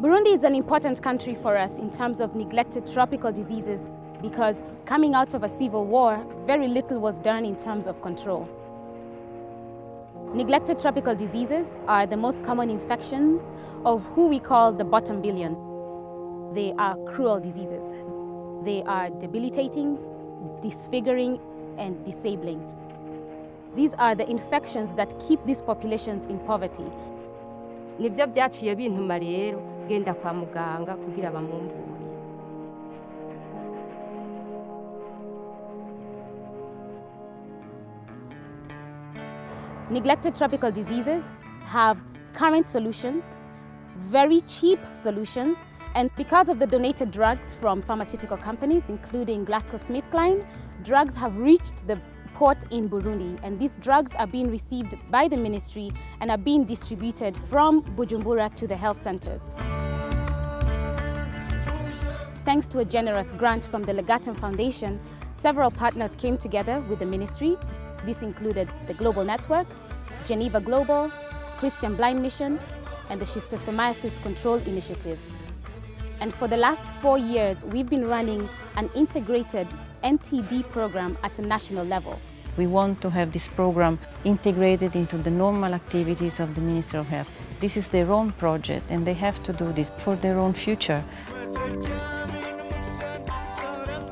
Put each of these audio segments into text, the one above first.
Burundi is an important country for us in terms of neglected tropical diseases because coming out of a civil war, very little was done in terms of control. Neglected tropical diseases are the most common infection of who we call the bottom billion. They are cruel diseases. They are debilitating, disfiguring, and disabling. These are the infections that keep these populations in poverty. Nibyo byaciye bintuma rero genda kwa muganga kugira bamumvure. Neglected tropical diseases have current solutions, very cheap solutions, and because of the donated drugs from pharmaceutical companies, including GlaxoSmithKline, drugs have reached the port in Burundi, and these drugs are being received by the ministry and are being distributed from Bujumbura to the health centers. Thanks to a generous grant from the Legatum Foundation, several partners came together with the ministry. This included the Global Network, Geneva Global, Christian Blind Mission, and the Schistosomiasis Control Initiative. And for the last 4 years, we've been running an integrated NTD program at a national level. We want to have this program integrated into the normal activities of the Ministry of Health. This is their own project and they have to do this for their own future.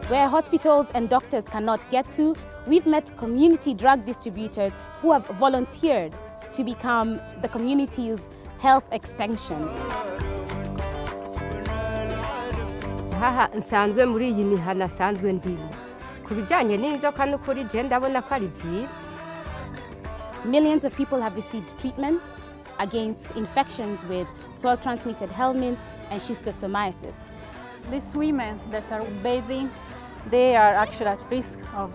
Where hospitals and doctors cannot get to, we've met community drug distributors who have volunteered to become the community's health extension. Haha nsanzwe muri iyi mihana nsanzwe ndimo. Kubijanye n'inzoka n'ukuri je ndabona ko ari byiza. Millions of people have received treatment against infections with soil-transmitted helminths and schistosomiasis. These women that are bathing, they are actually at risk of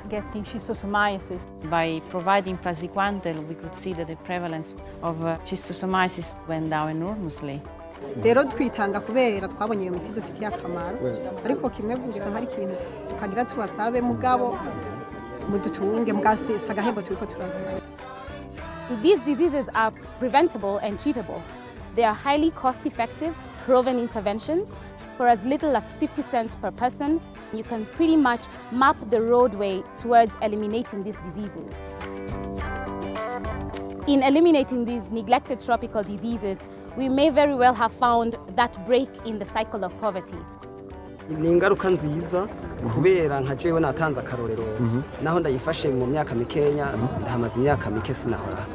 getting schistosomiasis. By providing praziquantel, we could see that the prevalence of schistosomiasis went down enormously. Rero twitanga kubera twabonye iyo miti dufitiye akamaro ariko kimwe gusa hari ikintu tukagira tubasabe mugabo mudutunge mugasi agahembo turiko turasa. These diseases are preventable and treatable. They are highly cost-effective, proven interventions. For as little as 50 cents per person, you can pretty much map the roadway towards eliminating these diseases. In eliminating these neglected tropical diseases, we may very well have found that break in the cycle of poverty. Ni ingaruka nziza kubera nka jewe natanze akarorero naho ndayifashe mu myaka mikenya ndahamaze imyaka mike sinahora.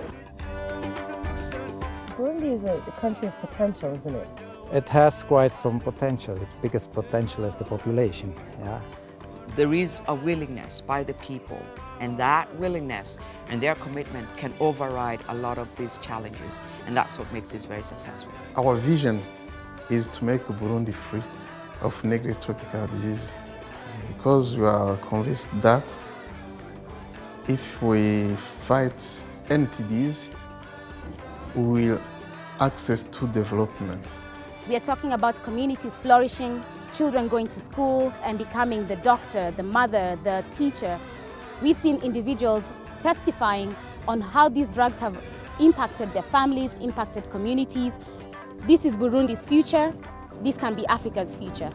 Burundi is a country of potential, isn't it? It has quite some potential. Its biggest potential is the population. Yeah. There is a willingness by the people, and that willingness and their commitment can override a lot of these challenges, and that's what makes this very successful. Our vision is to make Burundi free of neglected tropical diseases, because we are convinced that if we fight NTDs, we will access to development. We are talking about communities flourishing, children going to school and becoming the doctor, the mother, the teacher. We've seen individuals testifying on how these drugs have impacted their families, impacted communities. This is Burundi's future. This can be Africa's future.